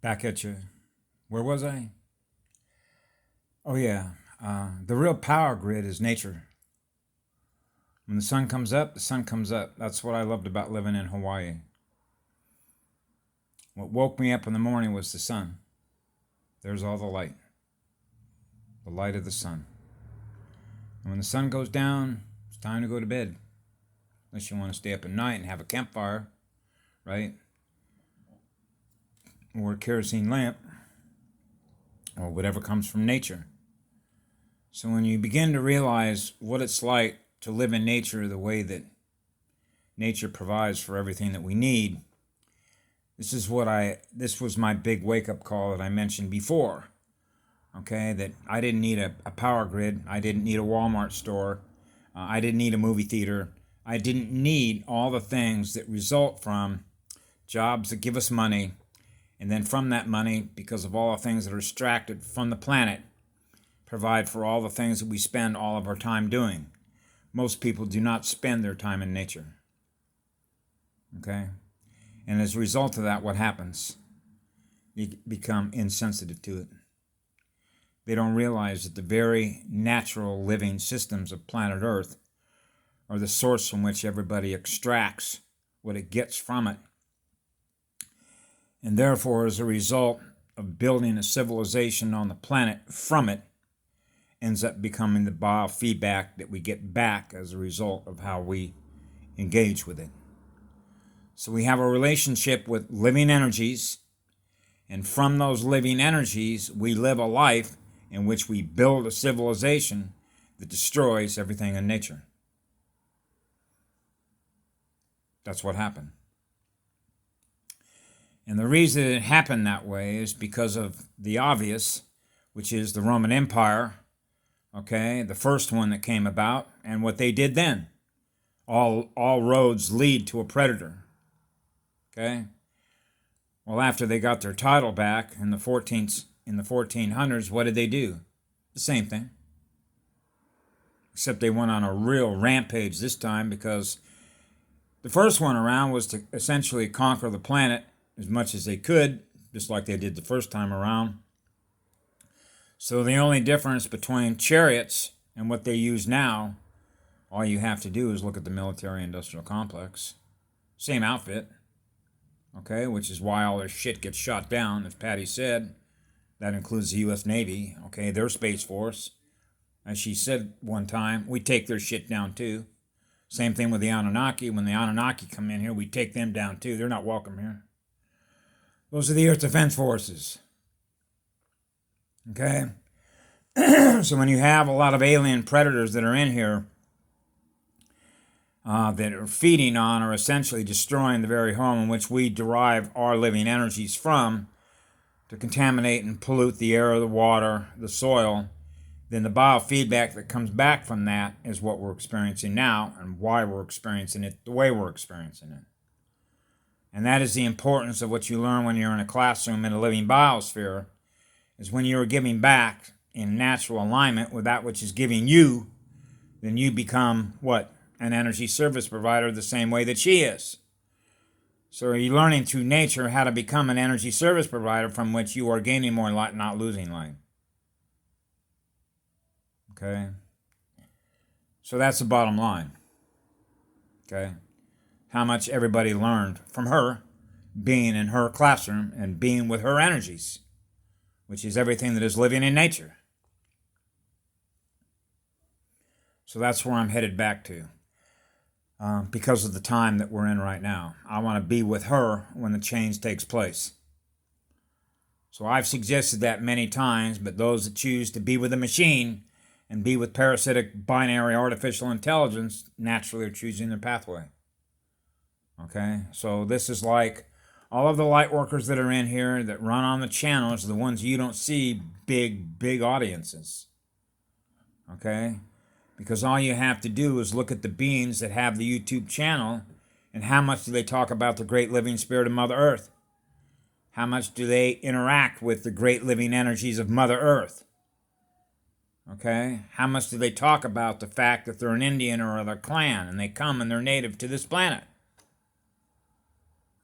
Back at you. Where was I? Oh, yeah. The real power grid is nature. When the sun comes up, the sun comes up. That's what I loved about living in Hawaii. What woke me up in the morning was the sun. There's all the light of the sun. And when the sun goes down, it's time to go to bed. Unless you want to stay up at night and have a campfire, right? Or a kerosene lamp, or whatever comes from nature. So when you begin to realize what it's like to live in nature the way that nature provides for everything that we need, this was my big wake-up call that I mentioned before. Okay, that I didn't need a power grid, I didn't need a Walmart store, I didn't need a movie theater, I didn't need all the things that result from jobs that give us money, and then from that money, because of all the things that are extracted from the planet, provide for all the things that we spend all of our time doing. Most people do not spend their time in nature. Okay? And as a result of that, what happens? You become insensitive to it. They don't realize that the very natural living systems of planet Earth are the source from which everybody extracts what it gets from it. And therefore, as a result of building a civilization on the planet from it, ends up becoming the biofeedback that we get back as a result of how we engage with it. So we have a relationship with living energies, and from those living energies, we live a life in which we build a civilization that destroys everything in nature. That's what happened. And the reason it happened that way is because of the obvious, which is the Roman Empire, okay, the first one that came about, and what they did then. All roads lead to a predator, okay? Well, after they got their title back in the 1400s, what did they do? The same thing. Except they went on a real rampage this time, because the first one around was to essentially conquer the planet as much as they could, just like they did the first time around. So the only difference between chariots and what they use now, all you have to do is look at the military-industrial complex. Same outfit, okay, which is why all their shit gets shot down, as Patty said. That includes the U.S. Navy, okay, their Space Force. As she said one time, we take their shit down too. Same thing with the Anunnaki. When the Anunnaki come in here, we take them down too. They're not welcome here. Those are the Earth Defense Forces. Okay? So when you have a lot of alien predators that are in here that are feeding on or essentially destroying the very home in which we derive our living energies from to contaminate and pollute the air, the water, the soil, then the biofeedback that comes back from that is what we're experiencing now and why we're experiencing it the way we're experiencing it. And that is the importance of what you learn when you're in a classroom in a living biosphere, is when you're giving back in natural alignment with that which is giving you, then you become what? An energy service provider the same way that she is. So are you learning through nature how to become an energy service provider from which you are gaining more light, not losing light? Okay? So that's the bottom line. Okay? How much everybody learned from her being in her classroom and being with her energies, which is everything that is living in nature. So that's where I'm headed back to, because of the time that we're in right now. I want to be with her when the change takes place. So I've suggested that many times, but those that choose to be with a machine and be with parasitic binary artificial intelligence naturally are choosing their pathway. Okay, so this is like all of the light workers that are in here that run on the channels, the ones you don't see, big audiences. Okay, because all you have to do is look at the beings that have the YouTube channel, and how much do they talk about the great living spirit of Mother Earth? How much do they interact with the great living energies of Mother Earth? Okay, how much do they talk about the fact that they're an Indian or other clan and they come and they're native to this planet?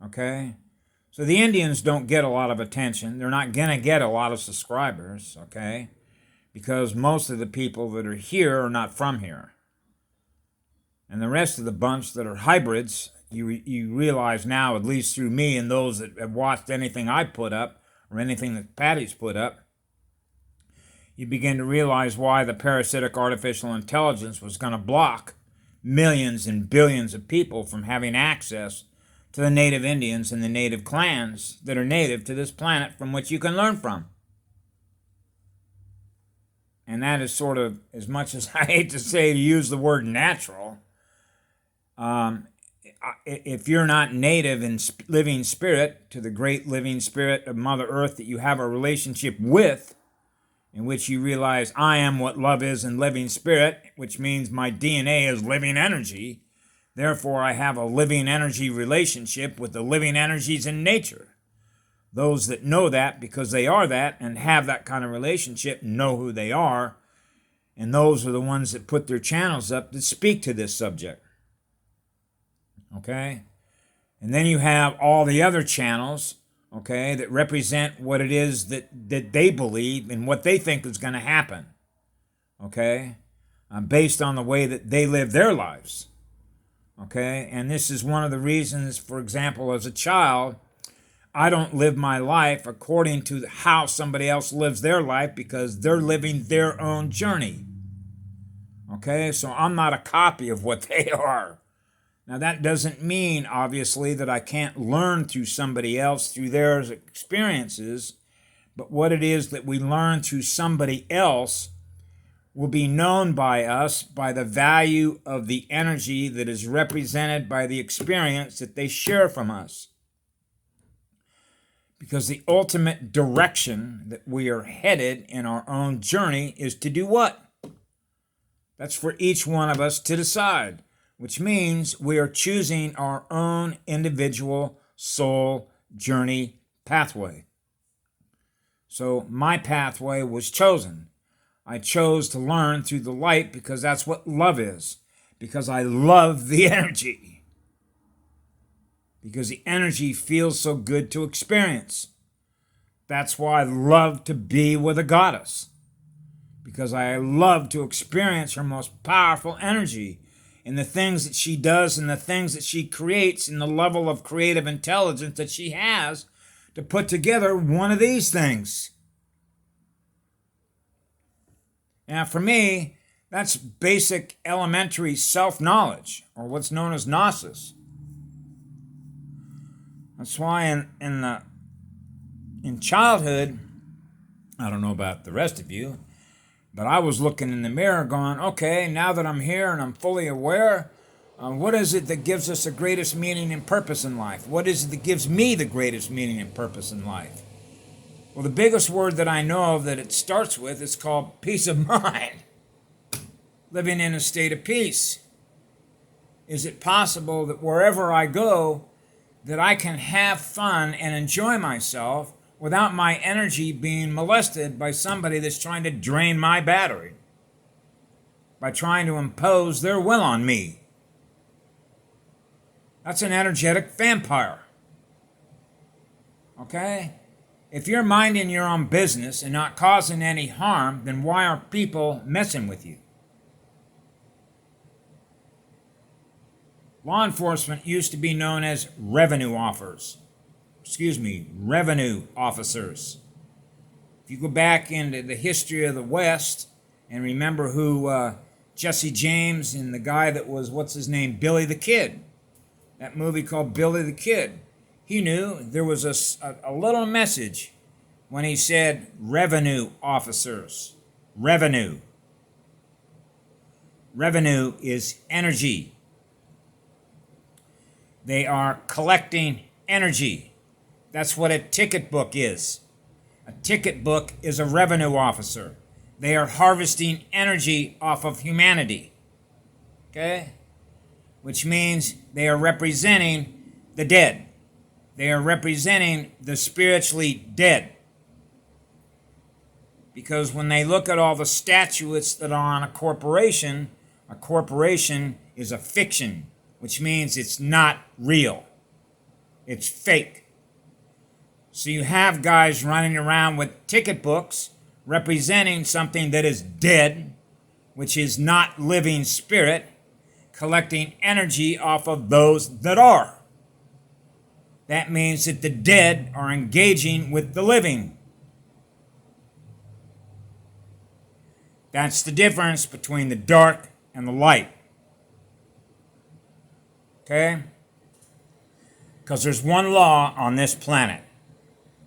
Okay, So the Indians don't get a lot of attention. They're not going to get a lot of subscribers, okay? Because most of the people that are here are not from here. And the rest of the bunch that are hybrids, you realize now, at least through me and those that have watched anything I put up or anything that Patty's put up, you begin to realize why the parasitic artificial intelligence was going to block millions and billions of people from having access to the native Indians and the native clans that are native to this planet from which you can learn from. And that is sort of, as much as I hate to say to use the word natural, if you're not native in living spirit to the great living spirit of Mother Earth that you have a relationship with, in which you realize I am what love is in living spirit, which means my DNA is living energy. Therefore, I have a living energy relationship with the living energies in nature. Those that know that because they are that and have that kind of relationship know who they are. And those are the ones that put their channels up that speak to this subject. Okay? And then you have all the other channels, okay, that represent what it is that they believe and what they think is going to happen. Okay? Based on the way that they live their lives. Okay? And this is one of the reasons, for example, as a child, I don't live my life according to how somebody else lives their life because they're living their own journey. Okay? So I'm not a copy of what they are. Now, that doesn't mean, obviously, that I can't learn through somebody else, through their experiences, but what it is that we learn through somebody else will be known by us by the value of the energy that is represented by the experience that they share from us. Because the ultimate direction that we are headed in our own journey is to do what? That's for each one of us to decide. Which means we are choosing our own individual soul journey pathway. So my pathway was chosen. I chose to learn through the light because that's what love is. Because I love the energy. Because the energy feels so good to experience. That's why I love to be with a goddess. Because I love to experience her most powerful energy. And the things that she does and the things that she creates and the level of creative intelligence that she has to put together one of these things. Now, for me, that's basic elementary self-knowledge, or what's known as gnosis. That's why in childhood, I don't know about the rest of you, but I was looking in the mirror going, okay, now that I'm here and I'm fully aware, what is it that gives us the greatest meaning and purpose in life? What is it that gives me the greatest meaning and purpose in life? Well, the biggest word that I know of that it starts with is called peace of mind. Living in a state of peace. Is it possible that wherever I go, that I can have fun and enjoy myself without my energy being molested by somebody that's trying to drain my battery, by trying to impose their will on me? That's an energetic vampire. Okay? If you're minding your own business and not causing any harm, then why are people messing with you? Law enforcement used to be known as revenue officers. If you go back into the history of the West and remember who Jesse James and the guy that was, Billy the Kid. That movie called Billy the Kid. He knew there was a little message when he said revenue officers. Revenue. Revenue is energy. They are collecting energy. That's what a ticket book is. A ticket book is a revenue officer. They are harvesting energy off of humanity. Okay? Which means they are representing the dead. They are representing the spiritually dead. Because when they look at all the statutes that are on a corporation is a fiction, which means it's not real. It's fake. So you have guys running around with ticket books representing something that is dead, which is not living spirit, collecting energy off of those that are. That means that the dead are engaging with the living. That's the difference between the dark and the light. Okay? Because there's one law on this planet,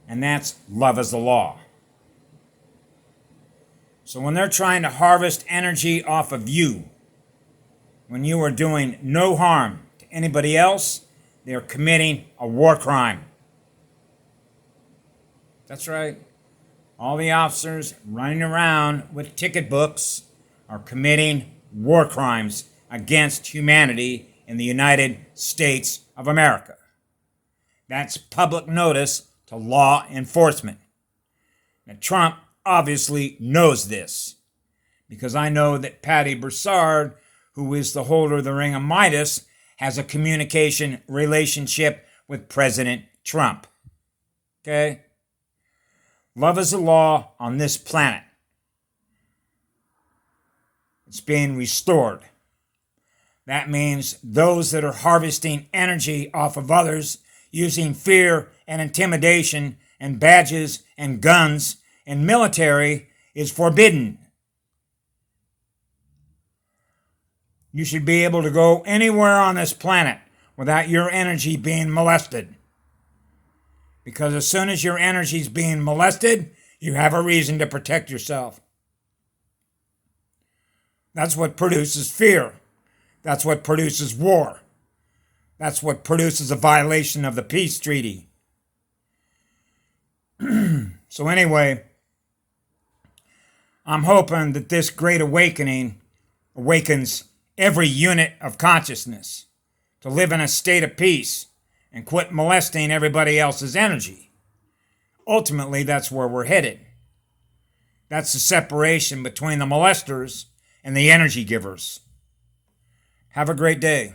and that's love is the law. So when they're trying to harvest energy off of you, when you are doing no harm to anybody else, they're committing a war crime. That's right. All the officers running around with ticket books are committing war crimes against humanity in the United States of America. That's public notice to law enforcement. Now, Trump obviously knows this, because I know that Patty Broussard, who is the holder of the Ring of Midas, has a communication relationship with President Trump. Okay? Love is the law on this planet. It's being restored. That means those that are harvesting energy off of others using fear and intimidation and badges and guns and military is forbidden. You should be able to go anywhere on this planet without your energy being molested. Because as soon as your energy is being molested, you have a reason to protect yourself. That's what produces fear. That's what produces war. That's what produces a violation of the peace treaty. So anyway, I'm hoping that this great awakening awakens every unit of consciousness to live in a state of peace and quit molesting everybody else's energy. Ultimately, that's where we're headed. That's the separation between the molesters and the energy givers. Have a great day.